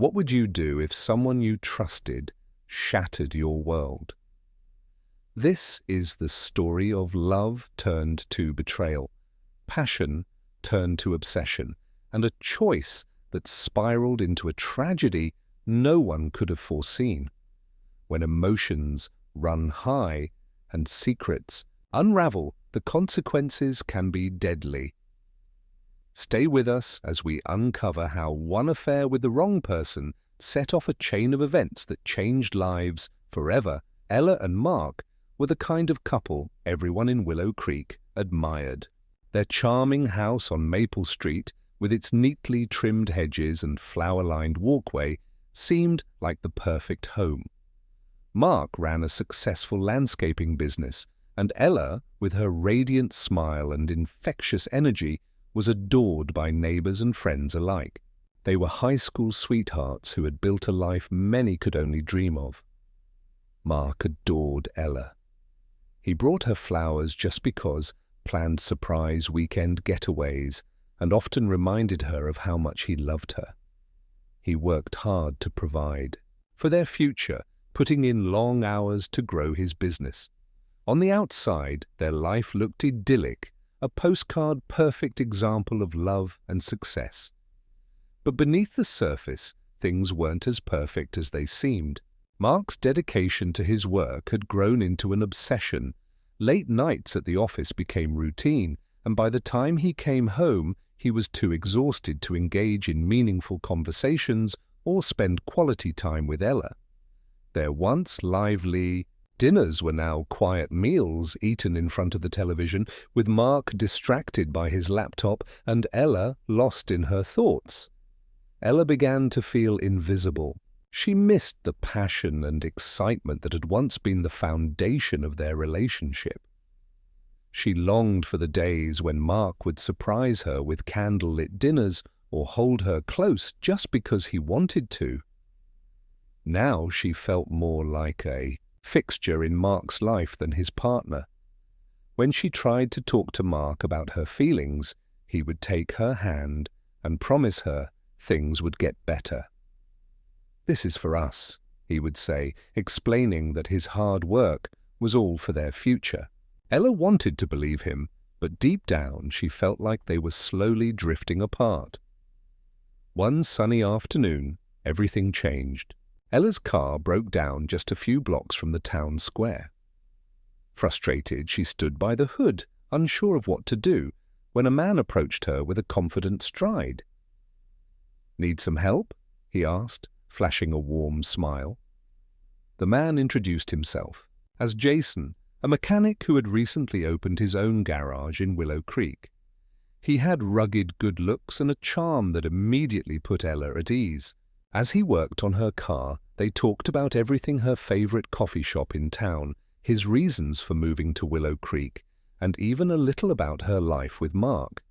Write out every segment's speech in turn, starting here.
What would you do if someone you trusted shattered your world? This is the story of love turned to betrayal, passion turned to obsession, and a choice that spiraled into a tragedy no one could have foreseen. When emotions run high and secrets unravel, the consequences can be deadly. Stay with us as we uncover how one affair with the wrong person set off a chain of events that changed lives forever. Ella and Mark were the kind of couple everyone in Willow Creek admired. Their charming house on Maple Street, with its neatly trimmed hedges and flower-lined walkway, seemed like the perfect home. Mark ran a successful landscaping business, and Ella, with her radiant smile and infectious energy, was adored by neighbors and friends alike. They were high school sweethearts who had built a life many could only dream of. Mark adored Ella. He brought her flowers just because, planned surprise weekend getaways, and often reminded her of how much he loved her. He worked hard to provide for their future, putting in long hours to grow his business. On the outside, their life looked idyllic, a postcard-perfect example of love and success. But beneath the surface, things weren't as perfect as they seemed. Mark's dedication to his work had grown into an obsession. Late nights at the office became routine, and by the time he came home, he was too exhausted to engage in meaningful conversations or spend quality time with Ella. Their once lively dinners were now quiet meals eaten in front of the television, with Mark distracted by his laptop and Ella lost in her thoughts. Ella began to feel invisible. She missed the passion and excitement that had once been the foundation of their relationship. She longed for the days when Mark would surprise her with candlelit dinners or hold her close just because he wanted to. Now she felt more like a fixture in Mark's life than his partner. When she tried to talk to Mark about her feelings, he would take her hand and promise her things would get better. "This is for us," he would say, explaining that his hard work was all for their future. Ella wanted to believe him, but deep down she felt like they were slowly drifting apart. One sunny afternoon, everything changed. Ella's car broke down just a few blocks from the town square. Frustrated, she stood by the hood, unsure of what to do, when a man approached her with a confident stride. "Need some help?" he asked, flashing a warm smile. The man introduced himself as Jason, a mechanic who had recently opened his own garage in Willow Creek. He had rugged good looks and a charm that immediately put Ella at ease. As he worked on her car, they talked about everything: her favorite coffee shop in town, his reasons for moving to Willow Creek, and even a little about her life with Mark.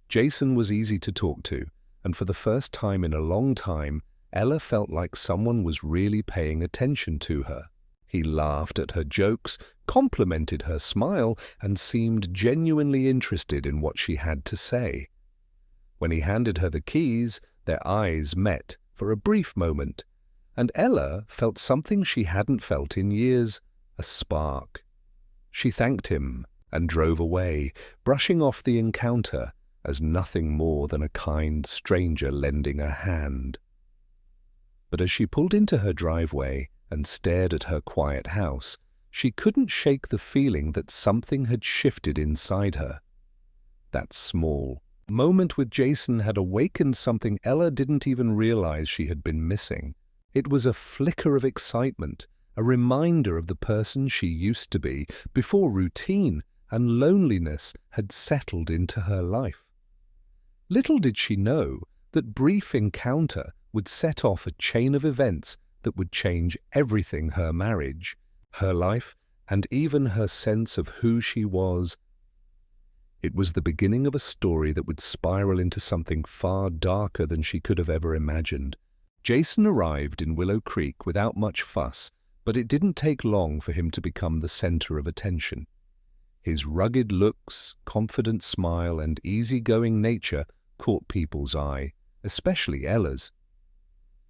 Jason was easy to talk to, and for the first time in a long time, Ella felt like someone was really paying attention to her. He laughed at her jokes, complimented her smile, and seemed genuinely interested in what she had to say. When he handed her the keys, their eyes met for a brief moment, and Ella felt something she hadn't felt in years, a spark. She thanked him and drove away, brushing off the encounter as nothing more than a kind stranger lending a hand. But as she pulled into her driveway and stared at her quiet house, she couldn't shake the feeling that something had shifted inside her. That small moment with Jason had awakened something Ella didn't even realize she had been missing. It was a flicker of excitement, a reminder of the person she used to be before routine and loneliness had settled into her life. Little did she know that brief encounter would set off a chain of events that would change everything: her marriage, her life, and even her sense of who she was. It was the beginning of a story that would spiral into something far darker than she could have ever imagined. Jason arrived in Willow Creek without much fuss, but it didn't take long for him to become the center of attention. His rugged looks, confident smile, and easygoing nature caught people's eye, especially Ella's.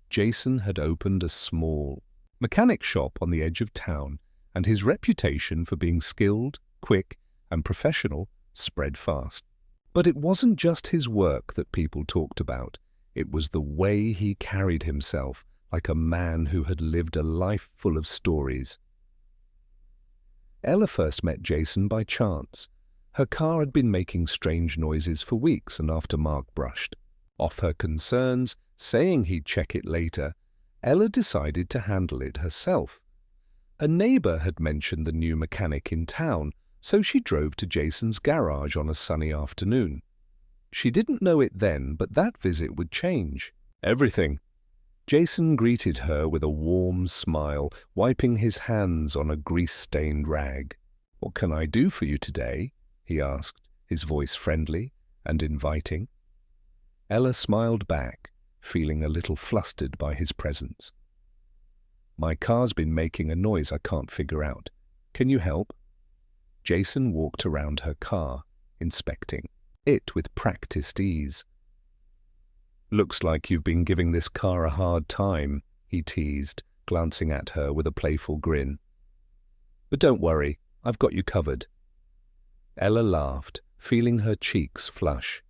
Jason had opened a small mechanic shop on the edge of town, and his reputation for being skilled, quick, and professional spread fast. But it wasn't just his work that people talked about. It was the way he carried himself, like a man who had lived a life full of stories. Ella first met Jason by chance. Her car had been making strange noises for weeks, and after Mark brushed off her concerns, saying he'd check it later, Ella decided to handle it herself. A neighbor had mentioned the new mechanic in town, so she drove to Jason's garage on a sunny afternoon. She didn't know it then, but that visit would change everything. Jason greeted her with a warm smile, wiping his hands on a grease-stained rag. "What can I do for you today?" he asked, his voice friendly and inviting. Ella smiled back, feeling a little flustered by his presence. "My car's been making a noise I can't figure out. Can you help?" Jason walked around her car, inspecting it with practiced ease. "Looks like you've been giving this car a hard time," he teased, glancing at her with a playful grin. "But don't worry, I've got you covered." Ella laughed, feeling her cheeks flush.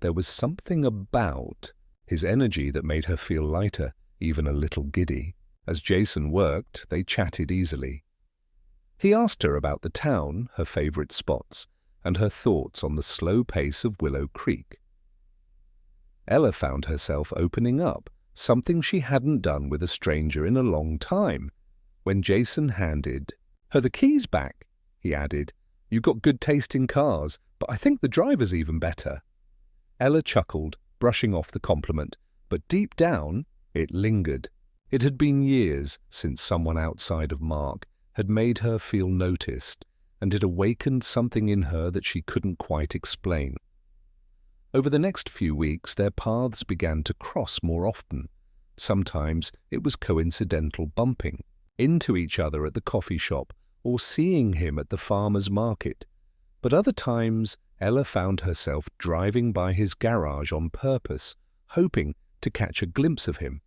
There was something about his energy that made her feel lighter, even a little giddy. As Jason worked, they chatted easily. He asked her about the town, her favorite spots, and her thoughts on the slow pace of Willow Creek. Ella found herself opening up, something she hadn't done with a stranger in a long time. When Jason handed her the keys back, he added, "You've got good taste in cars, but I think the driver's even better." Ella chuckled, brushing off the compliment, but deep down it lingered. It had been years since someone outside of Mark had made her feel noticed, and it awakened something in her that she couldn't quite explain. Over the next few weeks, their paths began to cross more often. Sometimes it was coincidental bumping into each other at the coffee shop or seeing him at the farmer's market. But other times, Ella found herself driving by his garage on purpose, hoping to catch a glimpse of him.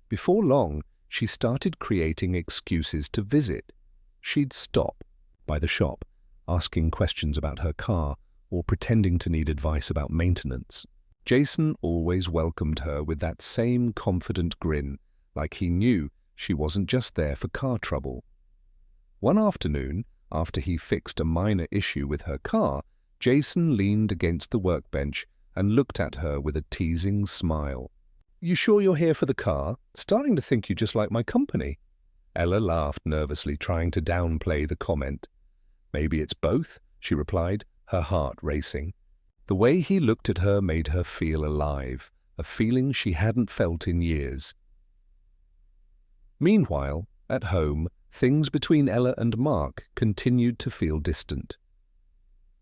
Before long, she started creating excuses to visit. She'd stop by the shop, asking questions about her car or pretending to need advice about maintenance. Jason always welcomed her with that same confident grin, like he knew she wasn't just there for car trouble. One afternoon, after he fixed a minor issue with her car, Jason leaned against the workbench and looked at her with a teasing smile. "You sure you're here for the car? Starting to think you just like my company." Ella laughed nervously, trying to downplay the comment. "Maybe it's both," she replied, her heart racing. The way he looked at her made her feel alive, a feeling she hadn't felt in years. Meanwhile, at home, things between Ella and Mark continued to feel distant.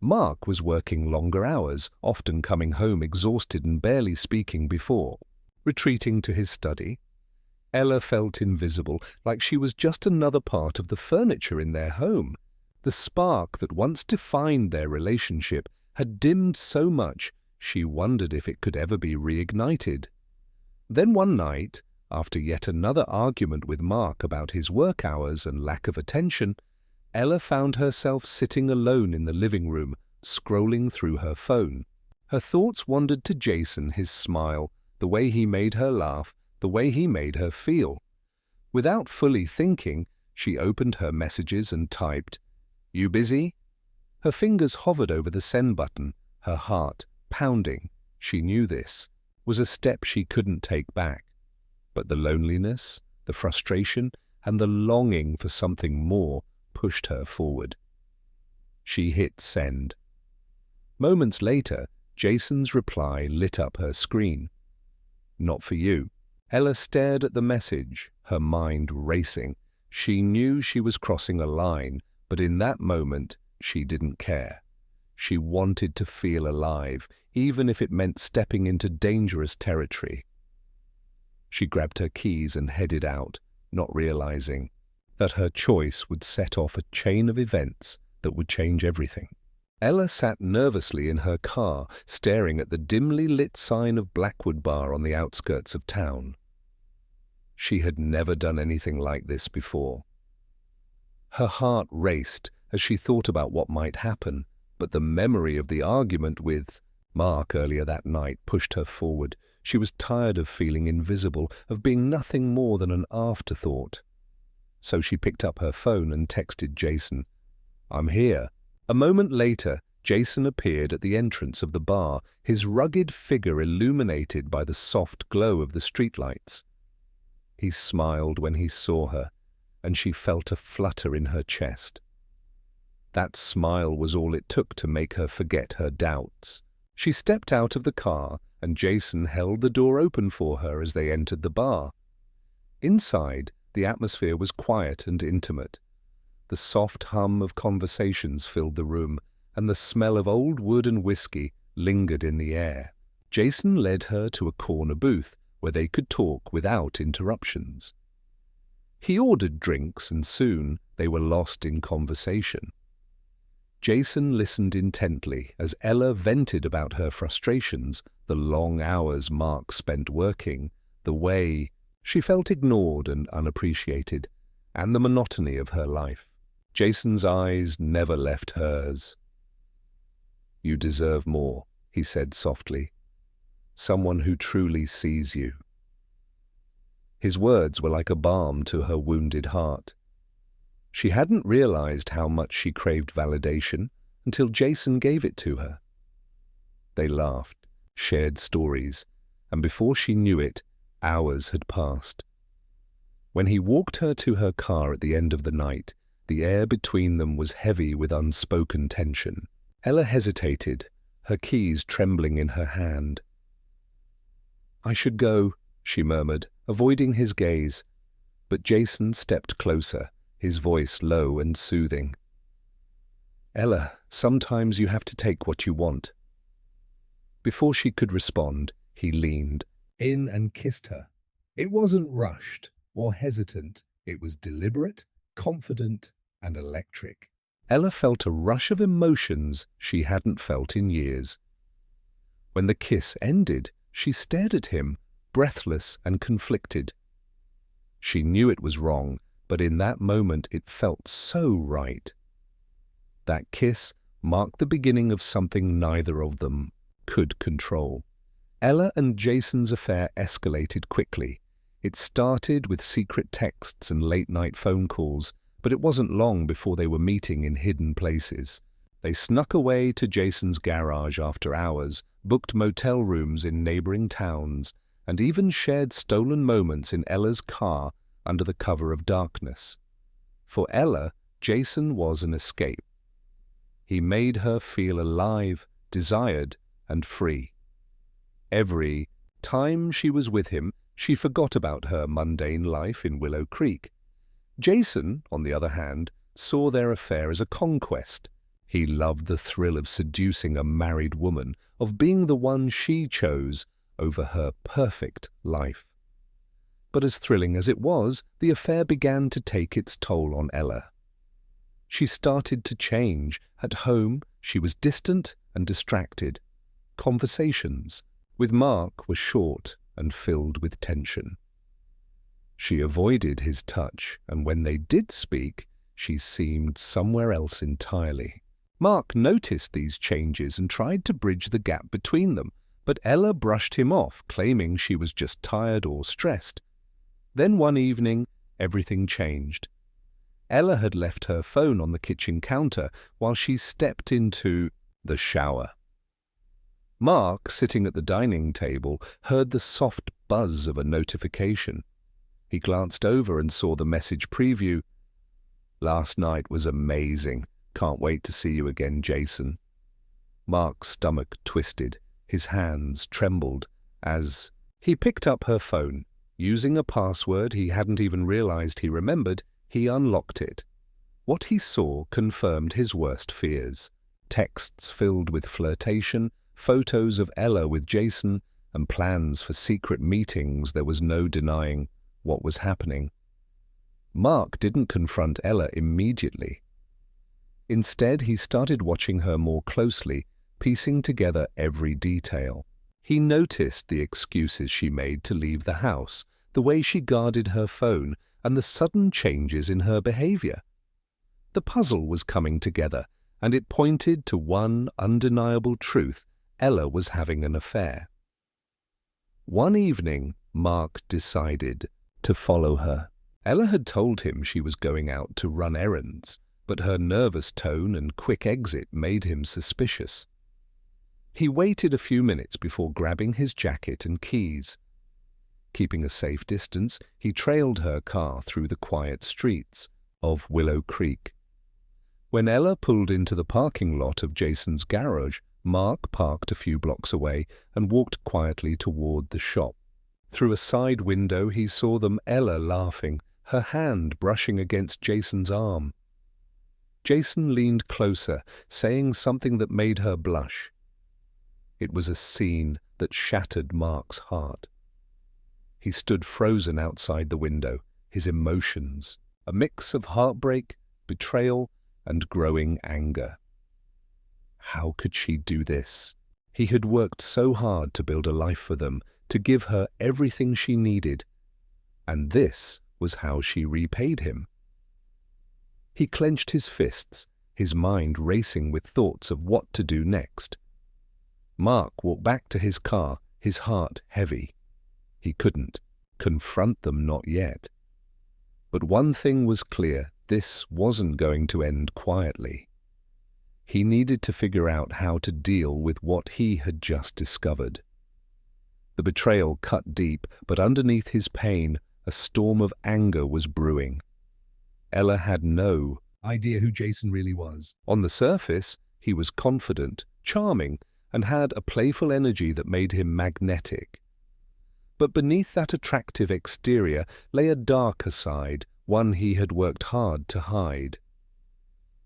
Mark was working longer hours, often coming home exhausted and barely speaking before retreating to his study. Ella felt invisible, like she was just another part of the furniture in their home. The spark that once defined their relationship had dimmed so much she wondered if it could ever be reignited. Then one night, after yet another argument with Mark about his work hours and lack of attention, Ella found herself sitting alone in the living room, scrolling through her phone. Her thoughts wandered to Jason, his smile, the way he made her laugh, the way he made her feel. Without fully thinking, she opened her messages and typed, "You busy?" Her fingers hovered over the send button, her heart pounding. She knew this was a step she couldn't take back. But the loneliness, the frustration, and the longing for something more pushed her forward. She hit send. Moments later, Jason's reply lit up her screen. "Not for you." Ella stared at the message, her mind racing. She knew she was crossing a line, but in that moment, she didn't care. She wanted to feel alive, even if it meant stepping into dangerous territory. She grabbed her keys and headed out, not realizing that her choice would set off a chain of events that would change everything. Ella sat nervously in her car, staring at the dimly lit sign of Blackwood Bar on the outskirts of town. She had never done anything like this before. Her heart raced as she thought about what might happen, but the memory of the argument with Mark earlier that night pushed her forward. She was tired of feeling invisible, of being nothing more than an afterthought. So she picked up her phone and texted Jason, "I'm here." A moment later, Jason appeared at the entrance of the bar, his rugged figure illuminated by the soft glow of the streetlights. He smiled when he saw her, and she felt a flutter in her chest. That smile was all it took to make her forget her doubts. She stepped out of the car, and Jason held the door open for her as they entered the bar. Inside, the atmosphere was quiet and intimate. The soft hum of conversations filled the room, and the smell of old wood and whiskey lingered in the air. Jason led her to a corner booth where they could talk without interruptions. He ordered drinks, and soon they were lost in conversation. Jason listened intently as Ella vented about her frustrations, the long hours Mark spent working, the way she felt ignored and unappreciated, and the monotony of her life. Jason's eyes never left hers. "You deserve more," he said softly. "Someone who truly sees you." His words were like a balm to her wounded heart. She hadn't realized how much she craved validation until Jason gave it to her. They laughed, shared stories, and before she knew it, hours had passed. When he walked her to her car at the end of the night, the air between them was heavy with unspoken tension. Ella hesitated, her keys trembling in her hand. "I should go," she murmured, avoiding his gaze, but Jason stepped closer, his voice low and soothing. "Ella, sometimes you have to take what you want." Before she could respond, he leaned in and kissed her. It wasn't rushed or hesitant. It was deliberate, confident, and electric. Ella felt a rush of emotions she hadn't felt in years. When the kiss ended, she stared at him, breathless and conflicted. She knew it was wrong, but in that moment it felt so right. That kiss marked the beginning of something neither of them could control. Ella and Jason's affair escalated quickly. It started with secret texts and late-night phone calls, but it wasn't long before they were meeting in hidden places. They snuck away to Jason's garage after hours, booked motel rooms in neighboring towns, and even shared stolen moments in Ella's car under the cover of darkness. For Ella, Jason was an escape. He made her feel alive, desired, and free. Every time she was with him, she forgot about her mundane life in Willow Creek. Jason, on the other hand, saw their affair as a conquest. He loved the thrill of seducing a married woman, of being the one she chose over her perfect life. But as thrilling as it was, the affair began to take its toll on Ella. She started to change. At home, she was distant and distracted. Conversations with Mark were short and filled with tension. She avoided his touch, and when they did speak, she seemed somewhere else entirely. Mark noticed these changes and tried to bridge the gap between them, but Ella brushed him off, claiming she was just tired or stressed. Then one evening, everything changed. Ella had left her phone on the kitchen counter while she stepped into the shower. Mark, sitting at the dining table, heard the soft buzz of a notification. He glanced over and saw the message preview. "Last night was amazing. Can't wait to see you again, Jason." Mark's stomach twisted. His hands trembled as he picked up her phone. Using a password he hadn't even realized he remembered, he unlocked it. What he saw confirmed his worst fears. Texts filled with flirtation, photos of Ella with Jason, and plans for secret meetings. There was no denying what was happening. Mark didn't confront Ella immediately. Instead, he started watching her more closely, piecing together every detail. He noticed the excuses she made to leave the house, the way she guarded her phone, and the sudden changes in her behavior. The puzzle was coming together, and it pointed to one undeniable truth: Ella was having an affair. One evening, Mark decided to follow her. Ella had told him she was going out to run errands, but her nervous tone and quick exit made him suspicious. He waited a few minutes before grabbing his jacket and keys. Keeping a safe distance, he trailed her car through the quiet streets of Willow Creek. When Ella pulled into the parking lot of Jason's garage, Mark parked a few blocks away and walked quietly toward the shop. Through a side window he saw them, Ella laughing, her hand brushing against Jason's arm. Jason leaned closer, saying something that made her blush. It was a scene that shattered Mark's heart. He stood frozen outside the window, his emotions, a mix of heartbreak, betrayal, and growing anger. How could she do this? He had worked so hard to build a life for them, to give her everything she needed, and this was how she repaid him. He clenched his fists, his mind racing with thoughts of what to do next. Mark walked back to his car, his heart heavy. He couldn't confront them, not yet. But one thing was clear: this wasn't going to end quietly. He needed to figure out how to deal with what he had just discovered. The betrayal cut deep, but underneath his pain, a storm of anger was brewing. Ella had no idea who Jason really was. On the surface, he was confident, charming, and had a playful energy that made him magnetic. But beneath that attractive exterior lay a darker side, one he had worked hard to hide.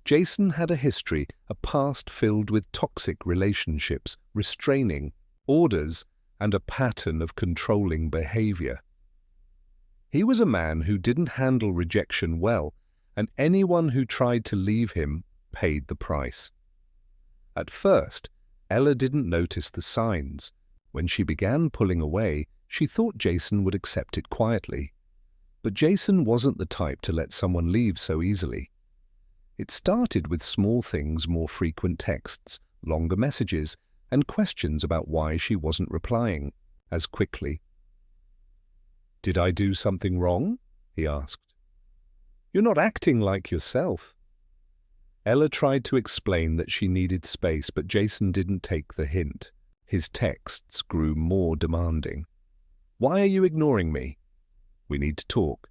Jason had a history, a past filled with toxic relationships, restraining orders, and a pattern of controlling behavior. He was a man who didn't handle rejection well, and anyone who tried to leave him paid the price. At first, Ella didn't notice the signs. When she began pulling away, she thought Jason would accept it quietly. But Jason wasn't the type to let someone leave so easily. It started with small things: more frequent texts, longer messages, and questions about why she wasn't replying as quickly. "Did I do something wrong?" he asked. "You're not acting like yourself." Ella tried to explain that she needed space, but Jason didn't take the hint. His texts grew more demanding. "Why are you ignoring me? We need to talk."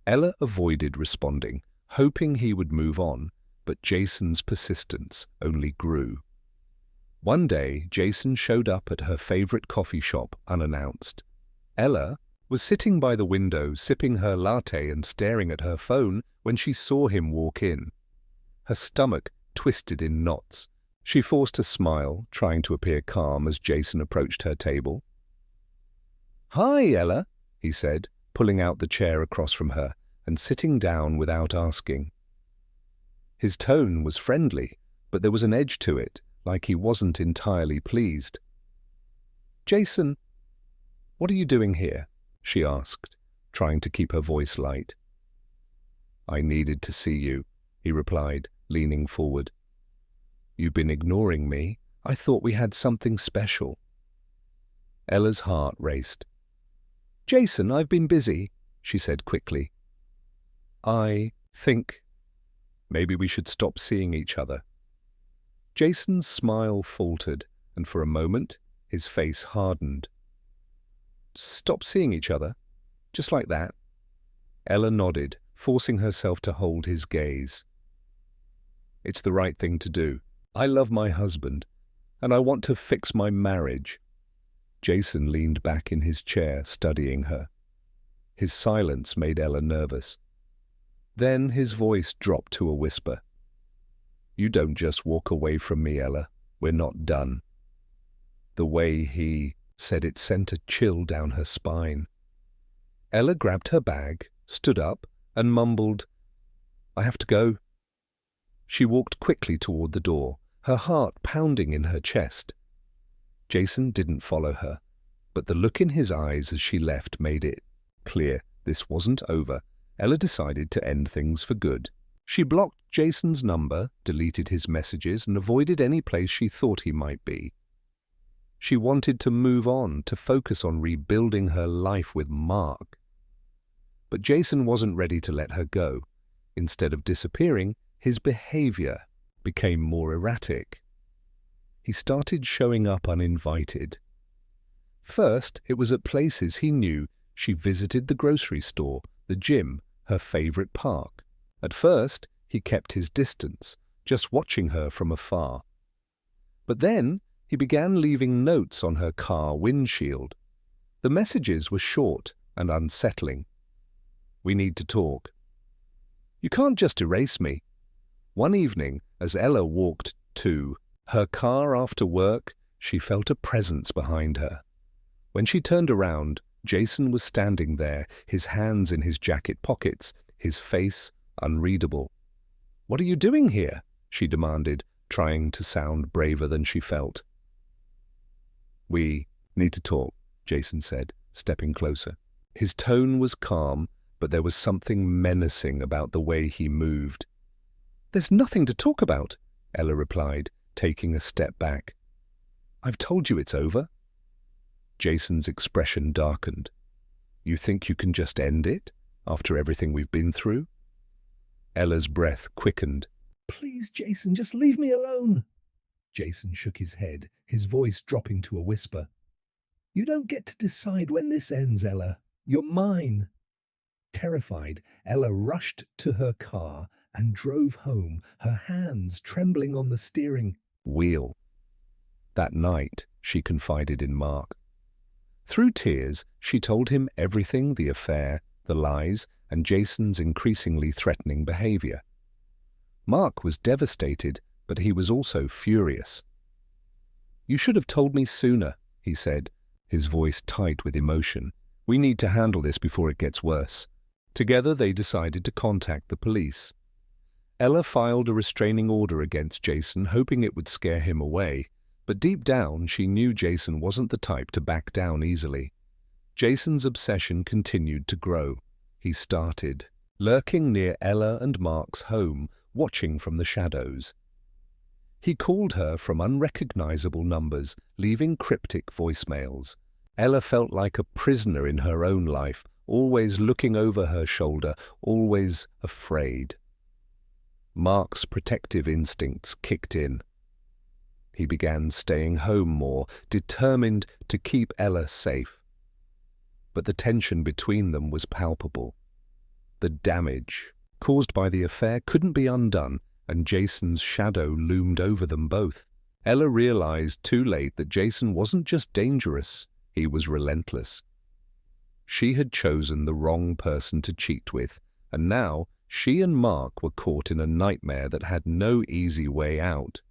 Ella avoided responding, hoping he would move on, but Jason's persistence only grew. One day, Jason showed up at her favorite coffee shop unannounced. Ella was sitting by the window, sipping her latte and staring at her phone when she saw him walk in. Her stomach twisted in knots. She forced a smile, trying to appear calm as Jason approached her table. "Hi, Ella," he said, pulling out the chair across from her and sitting down without asking. His tone was friendly, but there was an edge to it, like he wasn't entirely pleased. "Jason, what are you doing here?" she asked, trying to keep her voice light. "I needed to see you," he replied, leaning forward. "You've been ignoring me. I thought we had something special." Ella's heart raced. "Jason, I've been busy," she said quickly. "I think maybe we should stop seeing each other." Jason's smile faltered, and for a moment his face hardened. "Stop seeing each other? Just like that?" Ella nodded, forcing herself to hold his gaze. "It's the right thing to do. I love my husband, and I want to fix my marriage." Jason leaned back in his chair, studying her. His silence made Ella nervous. Then his voice dropped to a whisper. "You don't just walk away from me, Ella. We're not done." The way he said it sent a chill down her spine. Ella grabbed her bag, stood up, and mumbled, "I have to go." She walked quickly toward the door, her heart pounding in her chest. Jason didn't follow her, but the look in his eyes as she left made it Clear this wasn't over, Ella decided to end things for good. She blocked Jason's number, deleted his messages, and avoided any place she thought he might be. She wanted to move on, to focus on rebuilding her life with Mark. But Jason wasn't ready to let her go. Instead of disappearing, his behavior became more erratic. He started showing up uninvited. First, it was at places he knew. She visited the grocery store, the gym, her favorite park. At first, he kept his distance, just watching her from afar. But then, he began leaving notes on her car windshield. The messages were short and unsettling. "We need to talk." "You can't just erase me." One evening, as Ella walked to her car after work, she felt a presence behind her. When she turned around, Jason was standing there, his hands in his jacket pockets, his face unreadable. "What are you doing here?" she demanded, trying to sound braver than she felt. "We need to talk," Jason said, stepping closer. His tone was calm, but there was something menacing about the way he moved. "There's nothing to talk about," Ella replied, taking a step back. "I've told you it's over." Jason's expression darkened. "You think you can just end it, after everything we've been through?" Ella's breath quickened. "Please, Jason, just leave me alone." Jason shook his head, his voice dropping to a whisper. "You don't get to decide when this ends, Ella. You're mine." Terrified, Ella rushed to her car and drove home, her hands trembling on the steering wheel. That night, she confided in Mark. Through tears, she told him everything: the affair, the lies, and Jason's increasingly threatening behavior. Mark was devastated, but he was also furious. "You should have told me sooner," he said, his voice tight with emotion. "We need to handle this before it gets worse." Together they decided to contact the police. Ella filed a restraining order against Jason, hoping it would scare him away. But deep down, she knew Jason wasn't the type to back down easily. Jason's obsession continued to grow. He started lurking near Ella and Mark's home, watching from the shadows. He called her from unrecognizable numbers, leaving cryptic voicemails. Ella felt like a prisoner in her own life, always looking over her shoulder, always afraid. Mark's protective instincts kicked in. He began staying home more, determined to keep Ella safe. But the tension between them was palpable. The damage caused by the affair couldn't be undone, and Jason's shadow loomed over them both. Ella realized too late that Jason wasn't just dangerous, he was relentless. She had chosen the wrong person to cheat with, and now she and Mark were caught in a nightmare that had no easy way out.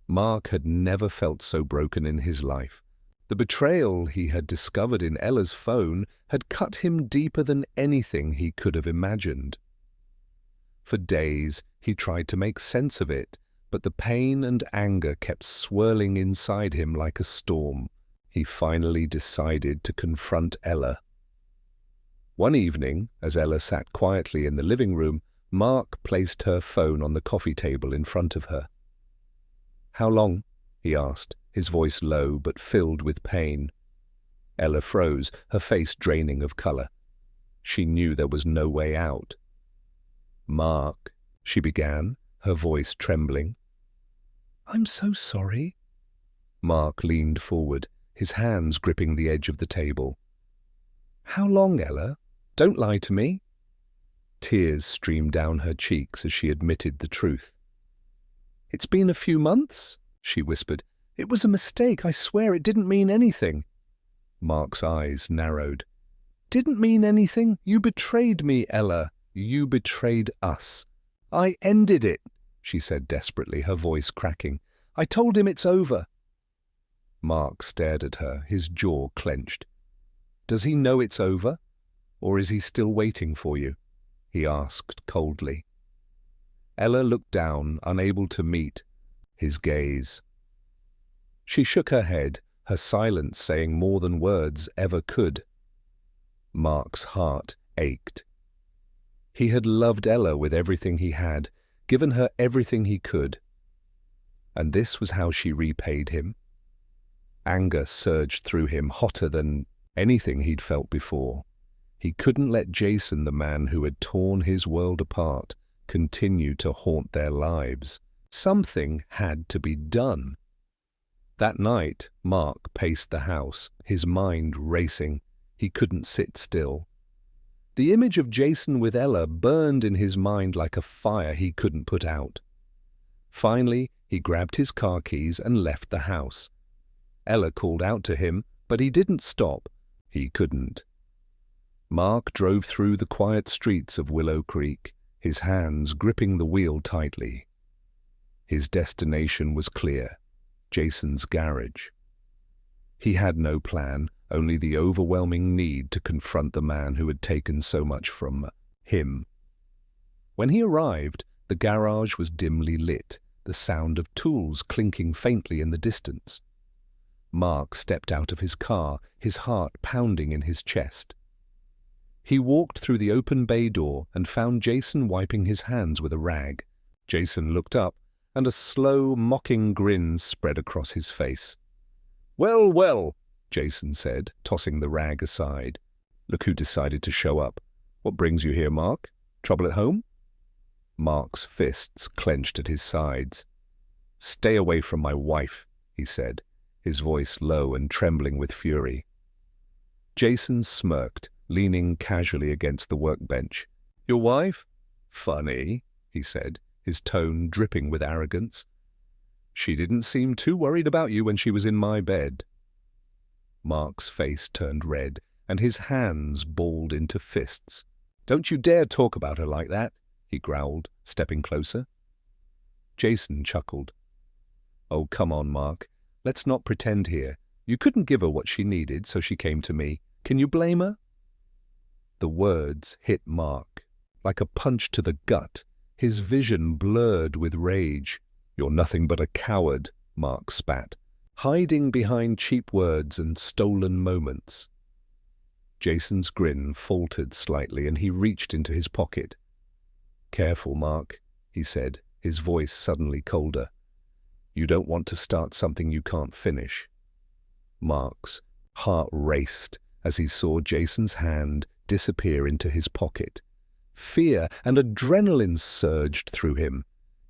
Mark had never felt so broken in his life. The betrayal he had discovered in Ella's phone had cut him deeper than anything he could have imagined. For days, he tried to make sense of it, but the pain and anger kept swirling inside him like a storm. He finally decided to confront Ella. One evening, as Ella sat quietly in the living room, Mark placed her phone on the coffee table in front of her. "How long?" he asked, his voice low but filled with pain. Ella froze, her face draining of color. She knew there was no way out. "Mark," she began, her voice trembling. "I'm so sorry." Mark leaned forward, his hands gripping the edge of the table. "How long, Ella? Don't lie to me." Tears streamed down her cheeks as she admitted the truth. "It's been a few months," she whispered. "It was a mistake, I swear it didn't mean anything." Mark's eyes narrowed. "Didn't mean anything? You betrayed me, Ella. You betrayed us." "I ended it," she said desperately, her voice cracking. "I told him it's over." Mark stared at her, his jaw clenched. "Does he know it's over? Or is he still waiting for you?" he asked coldly. Ella looked down, unable to meet his gaze. She shook her head, her silence saying more than words ever could. Mark's heart ached. He had loved Ella with everything he had, given her everything he could. And this was how she repaid him? Anger surged through him, hotter than anything he'd felt before. He couldn't let Jason, the man who had torn his world apart, continue to haunt their lives. Something had to be done. That night, Mark paced the house, his mind racing. He couldn't sit still. The image of Jason with Ella burned in his mind like a fire he couldn't put out. Finally, he grabbed his car keys and left the house. Ella called out to him, but he didn't stop. He couldn't. Mark drove through the quiet streets of Willow Creek, his hands gripping the wheel tightly. His destination was clear: Jason's garage. He had no plan, only the overwhelming need to confront the man who had taken so much from him. When he arrived, the garage was dimly lit, the sound of tools clinking faintly in the distance. Mark stepped out of his car, his heart pounding in his chest. He walked through the open bay door and found Jason wiping his hands with a rag. Jason looked up, and a slow, mocking grin spread across his face. "Well, well," Jason said, tossing the rag aside. "Look who decided to show up. What brings you here, Mark? Trouble at home?" Mark's fists clenched at his sides. "Stay away from my wife," he said, his voice low and trembling with fury. Jason smirked, leaning casually against the workbench. "Your wife? Funny," he said, his tone dripping with arrogance. "She didn't seem too worried about you when she was in my bed." Mark's face turned red, and his hands balled into fists. "Don't you dare talk about her like that," he growled, stepping closer. Jason chuckled. "Oh, come on, Mark. Let's not pretend here. You couldn't give her what she needed, so she came to me. Can you blame her?" The words hit Mark like a punch to the gut, his vision blurred with rage. "You're nothing but a coward," Mark spat, hiding behind cheap words and stolen moments. Jason's grin faltered slightly, and he reached into his pocket. "Careful, Mark," he said, his voice suddenly colder. "You don't want to start something you can't finish." Mark's heart raced as he saw Jason's hand disappear into his pocket. Fear and adrenaline surged through him.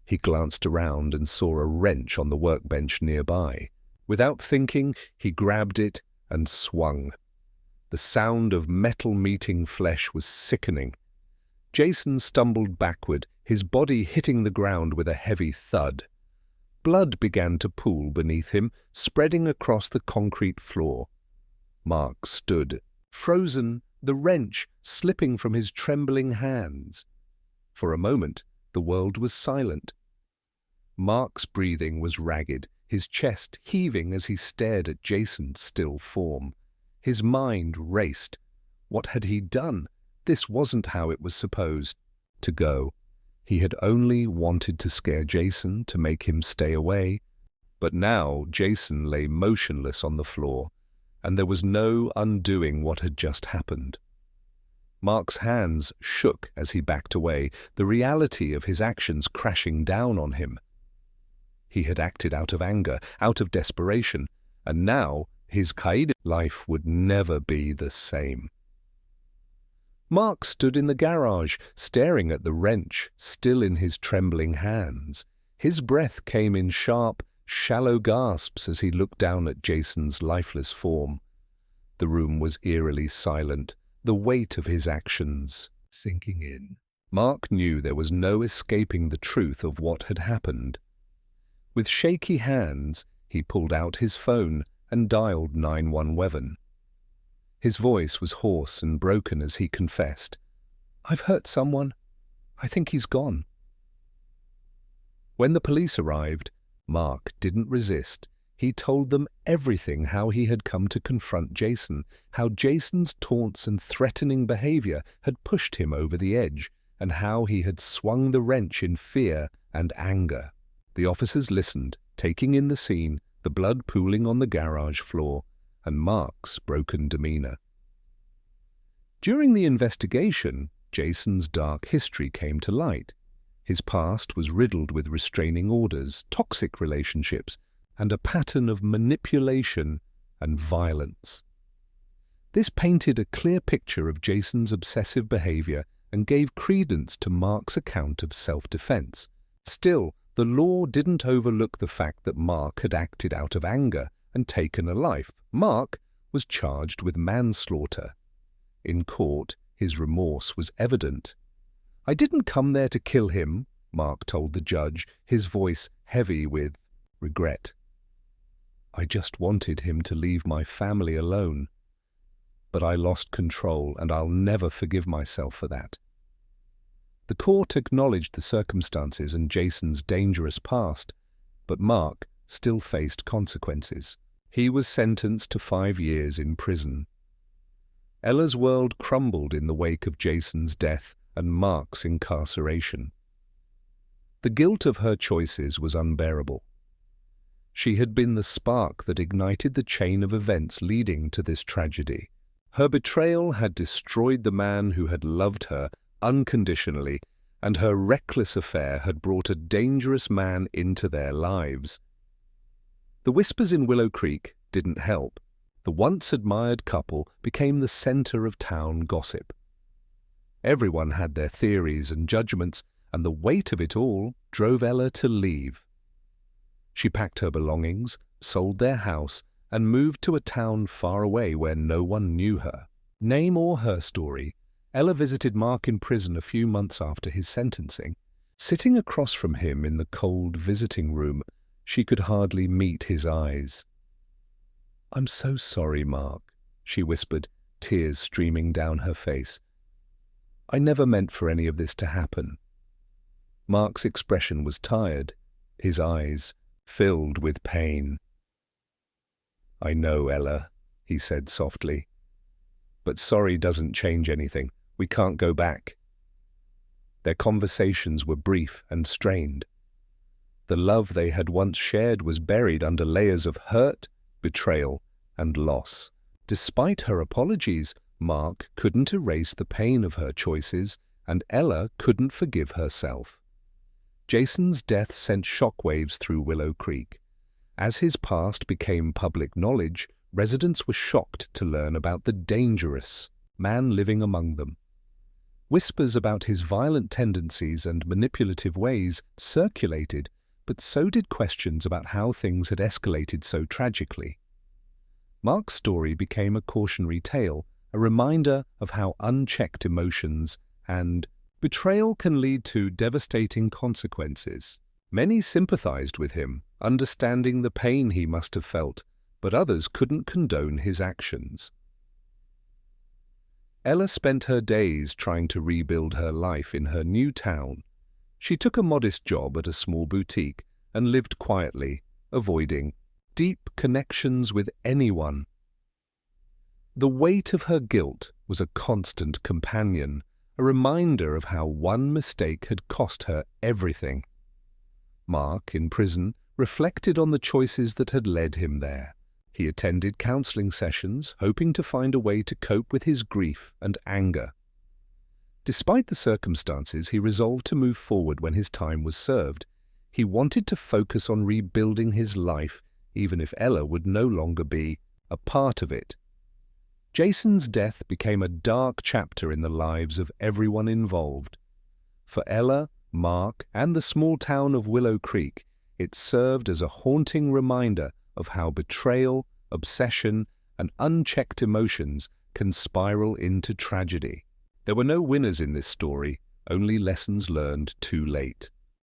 He glanced around and saw a wrench on the workbench nearby. Without thinking, he grabbed it and swung. The sound of metal meeting flesh was sickening. Jason stumbled backward, his body hitting the ground with a heavy thud. Blood began to pool beneath him, spreading across the concrete floor. Mark stood, frozen, the wrench slipping from his trembling hands. For a moment, the world was silent. Mark's breathing was ragged, his chest heaving as he stared at Jason's still form. His mind raced. What had he done? This wasn't how it was supposed to go. He had only wanted to scare Jason, to make him stay away. But now Jason lay motionless on the floor, and there was no undoing what had just happened. Mark's hands shook as he backed away, the reality of his actions crashing down on him. He had acted out of anger, out of desperation, and now his Qaeda life would never be the same. Mark stood in the garage, staring at the wrench, still in his trembling hands. His breath came in sharp, shallow gasps as he looked down at Jason's lifeless form. The room was eerily silent, the weight of his actions sinking in. Mark knew there was no escaping the truth of what had happened. With shaky hands, he pulled out his phone and dialed 911. His voice was hoarse and broken as he confessed, "I've hurt someone. I think he's gone." When the police arrived, Mark didn't resist. He told them everything, how he had come to confront Jason, how Jason's taunts and threatening behavior had pushed him over the edge, and how he had swung the wrench in fear and anger. The officers listened, taking in the scene, the blood pooling on the garage floor, and Mark's broken demeanor. During the investigation, Jason's dark history came to light. His past was riddled with restraining orders, toxic relationships, and a pattern of manipulation and violence. This painted a clear picture of Jason's obsessive behavior and gave credence to Mark's account of self-defense. Still, the law didn't overlook the fact that Mark had acted out of anger and taken a life. Mark was charged with manslaughter. In court, his remorse was evident. "I didn't come there to kill him," Mark told the judge, his voice heavy with regret. "I just wanted him to leave my family alone. But I lost control, and I'll never forgive myself for that." The court acknowledged the circumstances and Jason's dangerous past, but Mark still faced consequences. He was sentenced to 5 years in prison. Ella's world crumbled in the wake of Jason's death and Mark's incarceration. The guilt of her choices was unbearable. She had been the spark that ignited the chain of events leading to this tragedy. Her betrayal had destroyed the man who had loved her unconditionally, and her reckless affair had brought a dangerous man into their lives. The whispers in Willow Creek didn't help. The once-admired couple became the center of town gossip. Everyone had their theories and judgments, and the weight of it all drove Ella to leave. She packed her belongings, sold their house, and moved to a town far away where no one knew her. Name or her story, Ella visited Mark in prison a few months after his sentencing. Sitting across from him in the cold visiting room, she could hardly meet his eyes. "I'm so sorry, Mark," she whispered, tears streaming down her face. "I never meant for any of this to happen." Mark's expression was tired, his eyes filled with pain. "I know, Ella," he said softly. "But sorry doesn't change anything. We can't go back." Their conversations were brief and strained. The love they had once shared was buried under layers of hurt, betrayal, and loss. Despite her apologies, Mark couldn't erase the pain of her choices, and Ella couldn't forgive herself. Jason's death sent shockwaves through Willow Creek. As his past became public knowledge, residents were shocked to learn about the dangerous man living among them. Whispers about his violent tendencies and manipulative ways circulated, but so did questions about how things had escalated so tragically. Mark's story became a cautionary tale, a reminder of how unchecked emotions and betrayal can lead to devastating consequences. Many sympathized with him, understanding the pain he must have felt, but others couldn't condone his actions. Ella spent her days trying to rebuild her life in her new town. She took a modest job at a small boutique and lived quietly, avoiding deep connections with anyone. The weight of her guilt was a constant companion, a reminder of how one mistake had cost her everything. Mark, in prison, reflected on the choices that had led him there. He attended counseling sessions, hoping to find a way to cope with his grief and anger. Despite the circumstances, he resolved to move forward when his time was served. He wanted to focus on rebuilding his life, even if Ella would no longer be a part of it. Jason's death became a dark chapter in the lives of everyone involved. For Ella, Mark, and the small town of Willow Creek, it served as a haunting reminder of how betrayal, obsession, and unchecked emotions can spiral into tragedy. There were no winners in this story, only lessons learned too late.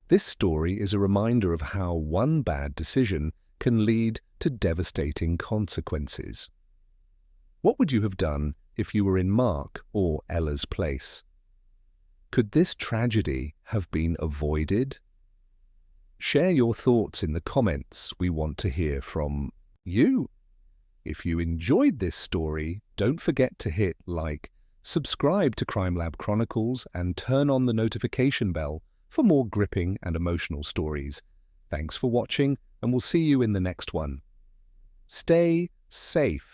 This story is a reminder of how one bad decision can lead to devastating consequences. What would you have done if you were in Mark or Ella's place? Could this tragedy have been avoided? Share your thoughts in the comments. We want to hear from you. If you enjoyed this story, don't forget to hit like, subscribe to Crime Lab Chronicles, and turn on the notification bell for more gripping and emotional stories. Thanks for watching, and we'll see you in the next one. Stay safe.